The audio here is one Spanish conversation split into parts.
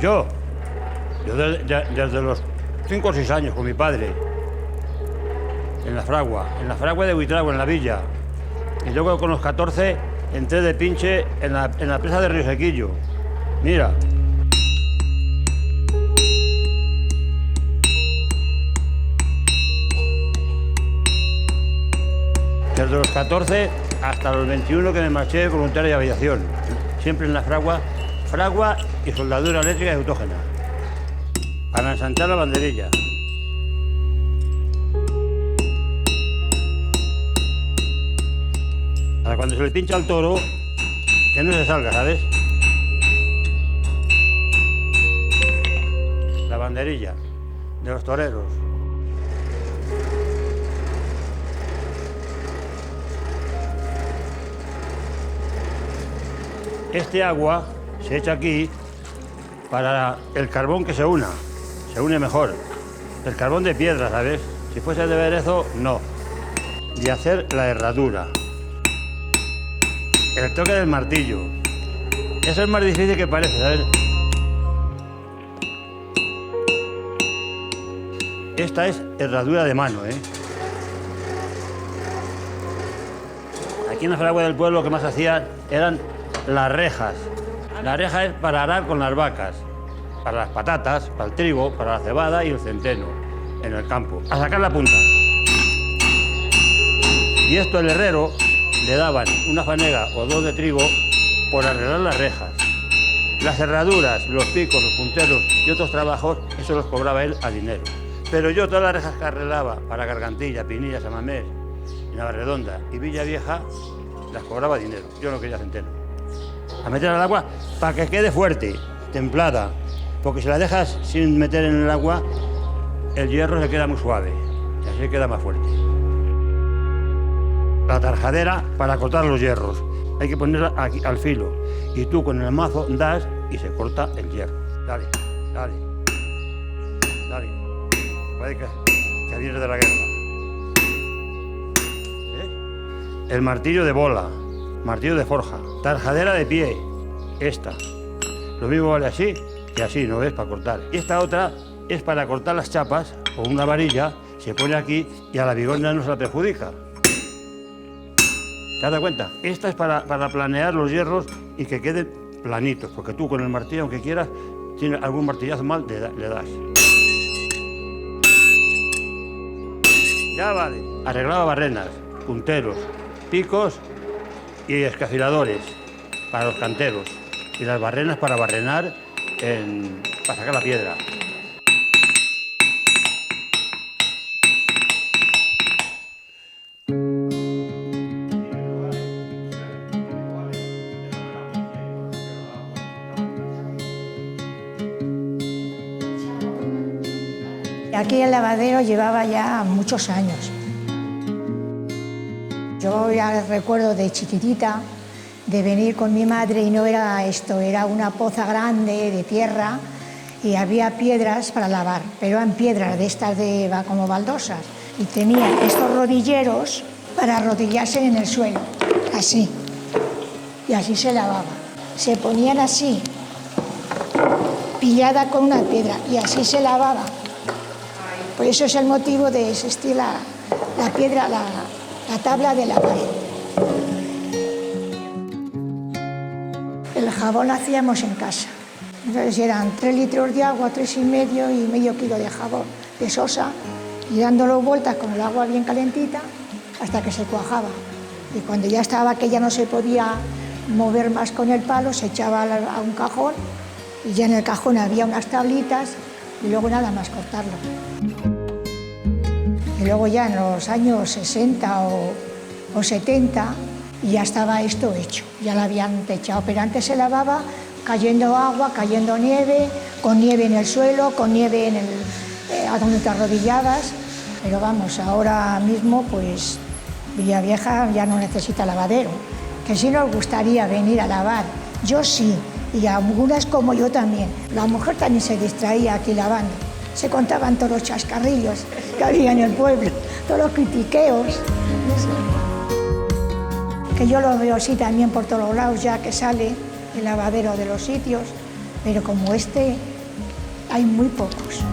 Yo desde los 5 o 6 años con mi padre, en la fragua de Buitrago, en la villa. Y luego con los 14 entré de pinche en la presa de Río Sequillo. Mira. Desde los 14 hasta los 21 que me marché de voluntario de aviación. Siempre en la fragua y soldadura eléctrica y autógena. Para ensanchar la banderilla. Para cuando se le pincha al toro, que no se salga, ¿sabes? La banderilla de los toreros. Este agua se echa aquí para el carbón que se une mejor. El carbón de piedra, ¿sabes? Si fuese de berezo, no. Y hacer la herradura. El toque del martillo. Eso es más difícil que parece, ¿sabes? Esta es herradura de mano, ¿eh? Aquí en la fragua del pueblo lo que más hacían eran las rejas. La reja es para arar con las vacas, para las patatas, para el trigo, para la cebada y el centeno en el campo. A sacar la punta. Y esto el herrero le daban una fanega o 2 de trigo por arreglar las rejas. Las herraduras, los picos, los punteros y otros trabajos, eso los cobraba él a dinero. Pero yo todas las rejas que arreglaba para Gargantilla, Pinilla, Samamés, Navarredonda y Villa Vieja, las cobraba a dinero. Yo no quería centeno. A meter al agua para que quede fuerte, templada, porque si la dejas sin meter en el agua, el hierro se queda muy suave y así queda más fuerte. La tarjadera para cortar los hierros, hay que ponerla aquí al filo y tú con el mazo das y se corta el hierro. Dale, dale, dale. Parece que viene de la guerra. El martillo de bola, martillo de forja, tarjadera de pie, esta. Lo mismo vale así que así, ¿no ves? Para cortar. Y esta otra es para cortar las chapas con una varilla, se pone aquí y a la bigorna no se la perjudica. ¿Te das cuenta? Esta es para planear los hierros y que queden planitos, porque tú con el martillo, aunque quieras, tienes algún martillazo mal, le das. Ya vale. Arreglaba barrenas, punteros, picos y escafiladores para los canteros. Y las barrenas para barrenar, para sacar la piedra. Aquí el lavadero llevaba ya muchos años. Yo ya recuerdo de chiquitita de venir con mi madre y no era esto, era una poza grande de tierra y había piedras para lavar, pero eran piedras de estas como baldosas y tenía estos rodilleros para arrodillarse en el suelo, así, y así se lavaba. Se ponían así, pillada con una piedra y así se lavaba. Por eso es el motivo de existir la piedra, la tabla de la pared. El jabón lo hacíamos en casa. Entonces eran 3 litros de agua, 3,5 y medio kilo de jabón de sosa y dándolo vueltas con el agua bien calentita hasta que se cuajaba. Y cuando ya estaba que ya no se podía mover más con el palo, se echaba a un cajón y ya en el cajón había unas tablitas y luego nada más cortarlo. Y luego ya en los años 60 o 70 ya estaba esto hecho, ya lo habían techado, pero antes se lavaba cayendo agua, cayendo nieve, con nieve en el suelo, con nieve a donde te arrodillabas, pero vamos, ahora mismo pues Villavieja ya no necesita lavadero, que sí nos gustaría venir a lavar, yo sí, y algunas como yo también. La mujer también se distraía aquí lavando, se contaban todos los chascarrillos que había en el pueblo, todos los critiqueos. Que yo lo veo así también por todos lados, ya que sale el lavadero de los sitios, pero como este hay muy pocos.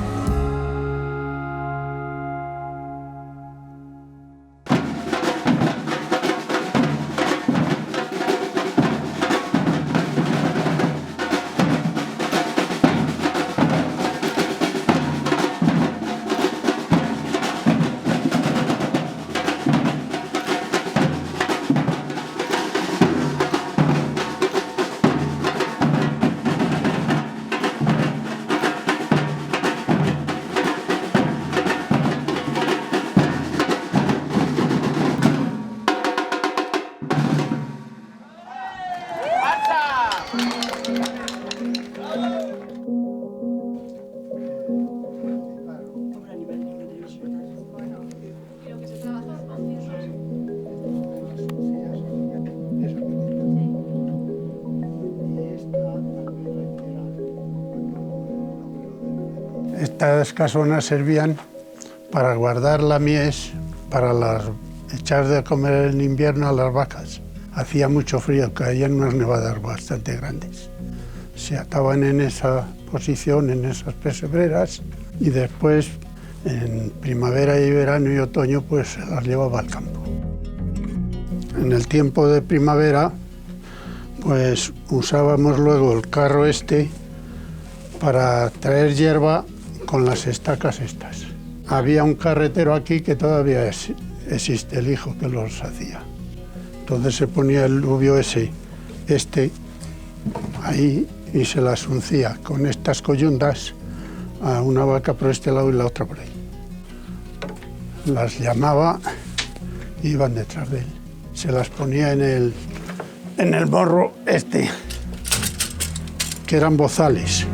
Estas casonas servían para guardar la mies, para echar de comer en invierno a las vacas. Hacía mucho frío, caían unas nevadas bastante grandes. Se ataban en esa posición, en esas pesebreras, y después, en primavera y verano y otoño, pues se las llevaba al campo. En el tiempo de primavera, pues usábamos luego el carro este para traer hierba con las estacas estas. Había un carretero aquí que todavía existe, el hijo que los hacía. Entonces se ponía el lubio este, ahí, y se las uncía con estas coyundas a una vaca por este lado y la otra por ahí. Las llamaba y iban detrás de él. Se las ponía en el morro este, que eran bozales,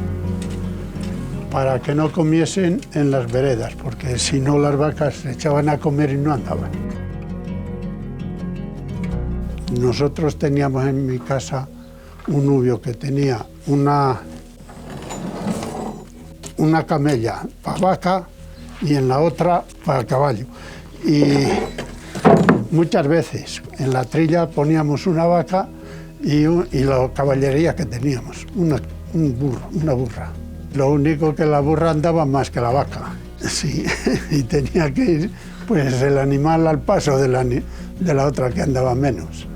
para que no comiesen en las veredas, porque si no las vacas se echaban a comer y no andaban. Nosotros teníamos en mi casa un nubio que tenía una camella para vaca y en la otra para caballo. Y muchas veces en la trilla poníamos una vaca y la caballería que teníamos, una burra. Lo único que la burra andaba más que la vaca, sí, y tenía que ir pues el animal al paso de la otra que andaba menos.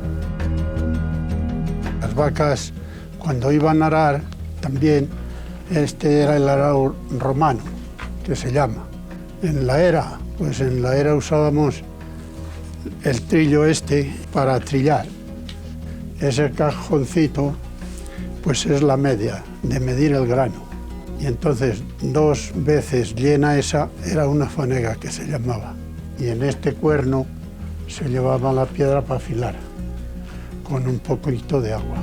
Las vacas, cuando iban a arar, también este era el arado romano, que se llama. En la era, pues en la era usábamos el trillo este para trillar. Ese cajoncito, pues es la media, de medir el grano. Y entonces 2 veces llena esa era una fanega que se llamaba. Y en este cuerno se llevaba la piedra para afilar, con un poquito de agua.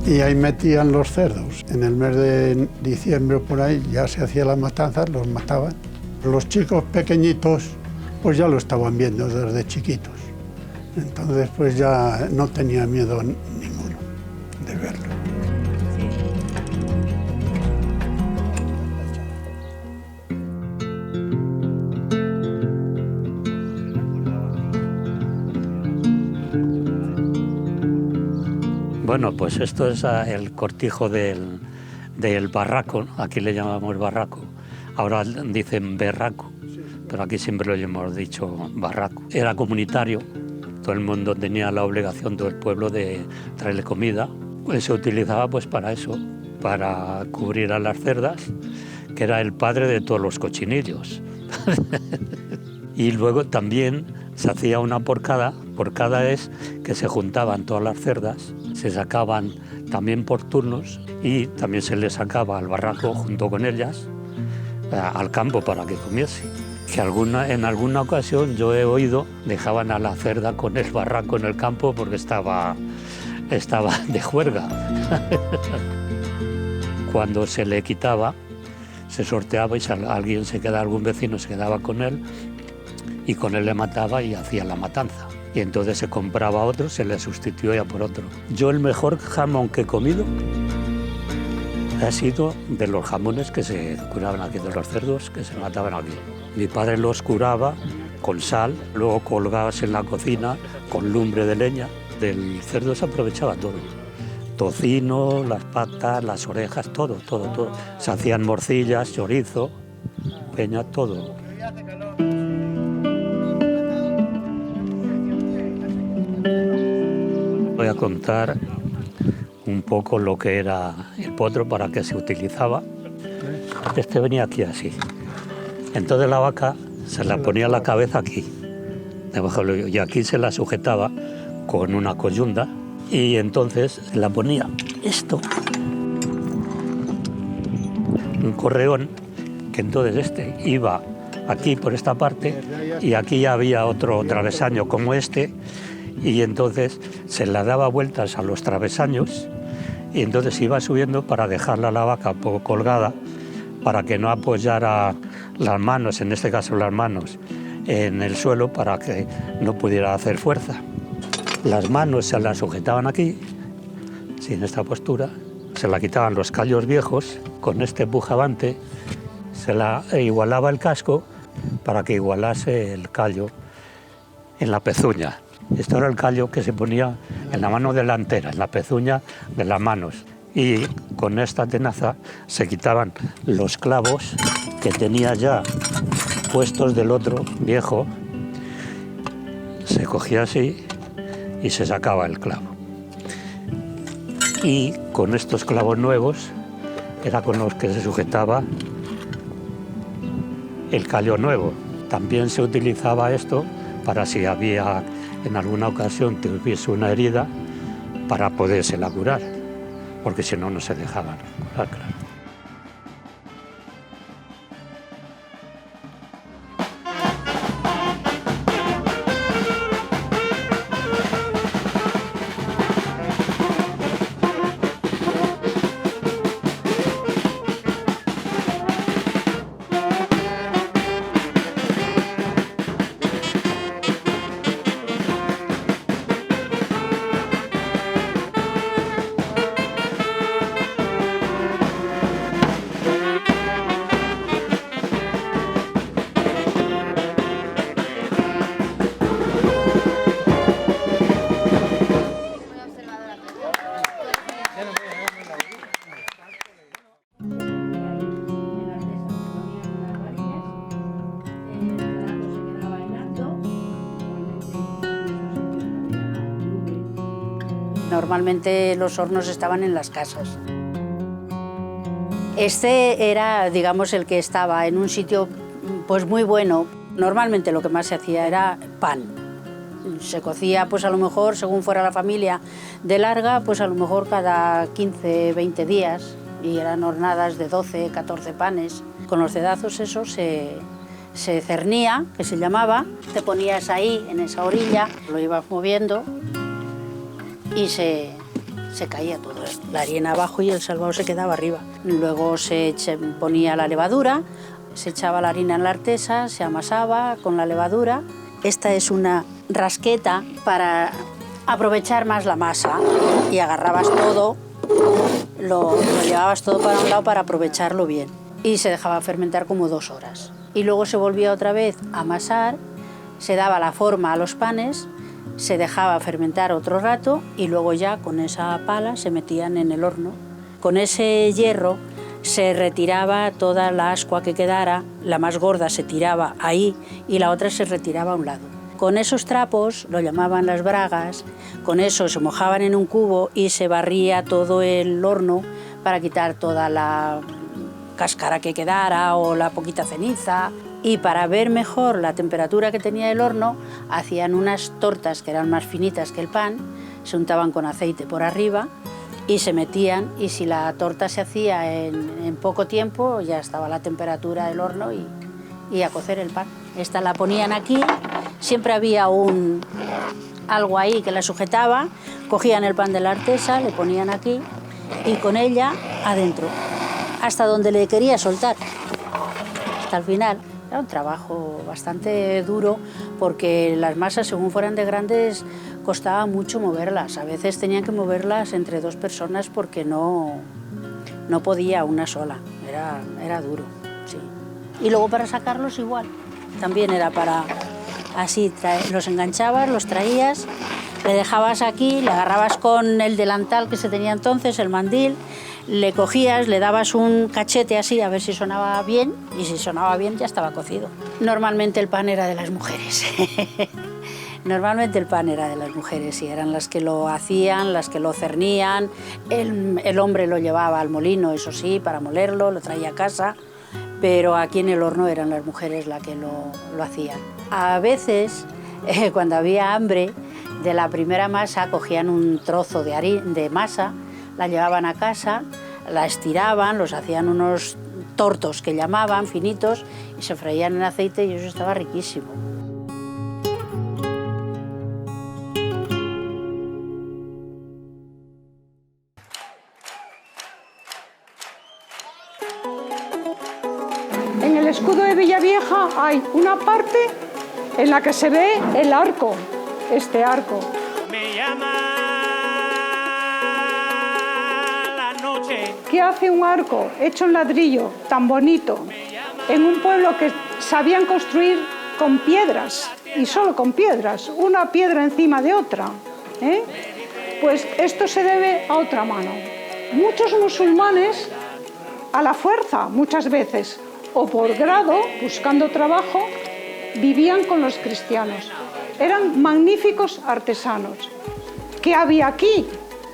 Y ahí metían los cerdos. En el mes de diciembre por ahí ya se hacía la matanza, los mataban. Los chicos pequeñitos pues ya lo estaban viendo desde chiquitos. Entonces pues ya no tenía miedo ninguno de verlo. Bueno, pues esto es el cortijo del barraco, aquí le llamamos barraco, ahora dicen berraco, pero aquí siempre lo hemos dicho barraco. Era comunitario, todo el mundo tenía la obligación, todo el pueblo, de traerle comida. Pues se utilizaba pues para eso, para cubrir a las cerdas, que era el padre de todos los cochinillos. Y luego también se hacía una porcada. Porcada es que se juntaban todas las cerdas, se sacaban también por turnos y también se les sacaba al barraco junto con ellas al campo para que comiese. Que en alguna ocasión yo he oído, dejaban a la cerda con el barraco en el campo porque estaba de juerga. Cuando se le quitaba, se sorteaba y algún vecino se quedaba con él y con él le mataba y hacía la matanza. Y entonces se compraba otro, se le sustituía por otro. Yo el mejor jamón que he comido ha sido de los jamones que se curaban aquí, de los cerdos que se mataban aquí. Mi padre los curaba con sal, luego colgados en la cocina con lumbre de leña. Del cerdo se aprovechaba todo. tocino, las patas, las orejas, todo. Se hacían morcillas, chorizo, peña, todo. Voy a contar un poco lo que era el potro, para qué se utilizaba. Este venía aquí así. Entonces la vaca se la ponía la cabeza aquí, debajo del hoyo, y aquí se la sujetaba con una coyunda y entonces la ponía esto, un correón, que entonces este iba aquí por esta parte y aquí ya había otro travesaño como este, y entonces se la daba vueltas a los travesaños y entonces iba subiendo para dejarla a la vaca un poco colgada, para que no apoyara las manos, en este caso las manos, en el suelo, para que no pudiera hacer fuerza. Las manos se las sujetaban aquí, sin esta postura, se la quitaban los callos viejos, con este pujabante se la igualaba el casco para que igualase el callo en la pezuña. Esto era el callo que se ponía en la mano delantera, en la pezuña de las manos. Y con esta tenaza se quitaban los clavos que tenía ya puestos del otro viejo, se cogía así y se sacaba el clavo. Y con estos clavos nuevos era con los que se sujetaba el callo nuevo. También se utilizaba esto para si había en alguna ocasión que hubiese una herida, para podérsela curar, porque si no, no se dejaban curar, claro. Normalmente los hornos estaban en las casas. Este era, digamos, el que estaba en un sitio pues muy bueno. Normalmente lo que más se hacía era pan. Se cocía, pues a lo mejor, según fuera la familia de larga, pues a lo mejor cada 15, 20 días. Y eran hornadas de 12, 14 panes. Con los dedazos eso se cernía, que se llamaba. Te ponías ahí, en esa orilla, lo ibas moviendo y se caía todo, la harina abajo y el salvado se quedaba arriba. Luego se ponía la levadura, se echaba la harina en la artesa, se amasaba con la levadura. Esta es una rasqueta para aprovechar más la masa y agarrabas todo, lo llevabas todo para un lado para aprovecharlo bien. Y se dejaba fermentar como 2 horas. Y luego se volvía otra vez a amasar, se daba la forma a los panes, se dejaba fermentar otro rato y luego ya con esa pala se metían en el horno. Con ese hierro se retiraba toda la ascua que quedara, la más gorda se tiraba ahí y la otra se retiraba a un lado. Con esos trapos, lo llamaban las bragas, con eso se mojaban en un cubo y se barría todo el horno para quitar toda la cáscara que quedara o la poquita ceniza. Y para ver mejor la temperatura que tenía el horno, hacían unas tortas que eran más finitas que el pan, se untaban con aceite por arriba y se metían, y si la torta se hacía en poco tiempo, ya estaba la temperatura del horno y a cocer el pan. Esta la ponían aquí, siempre había algo ahí que la sujetaba, cogían el pan de la artesa, le ponían aquí y con ella adentro, hasta donde le quería soltar, hasta el final. Era un trabajo bastante duro porque las masas, según fueran de grandes, costaba mucho moverlas. A veces tenían que moverlas entre 2 personas porque no podía una sola. Era duro, sí. Y luego para sacarlos igual. También era para así, los enganchabas, los traías Le dejabas aquí, le agarrabas con el delantal que se tenía entonces, el mandil, le cogías, le dabas un cachete así a ver si sonaba bien, y si sonaba bien ya estaba cocido. Normalmente el pan era de las mujeres. Normalmente el pan era de las mujeres y eran las que lo hacían, las que lo cernían. El hombre lo llevaba al molino, eso sí, para molerlo, lo traía a casa, pero aquí en el horno eran las mujeres las que lo hacían. A veces, cuando había hambre, de la primera masa cogían un trozo de masa, la llevaban a casa, la estiraban, los hacían unos tortos que llamaban, finitos, y se freían en aceite y eso estaba riquísimo. En el escudo de Villavieja hay una parte en la que se ve el arco, este arco. Me llama la noche. ¿Qué hace un arco hecho en ladrillo tan bonito en un pueblo que sabían construir con piedras y solo con piedras, una piedra encima de otra? Pues esto se debe a otra mano. Muchos musulmanes, a la fuerza muchas veces, o por grado, buscando trabajo, vivían con los cristianos. Eran magníficos artesanos. ¿Qué había aquí?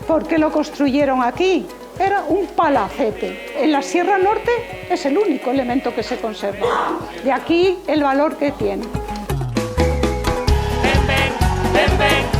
¿Por qué lo construyeron aquí? Era un palacete. En la Sierra Norte es el único elemento que se conserva. De aquí el valor que tiene. Ven, ven, ven, ven.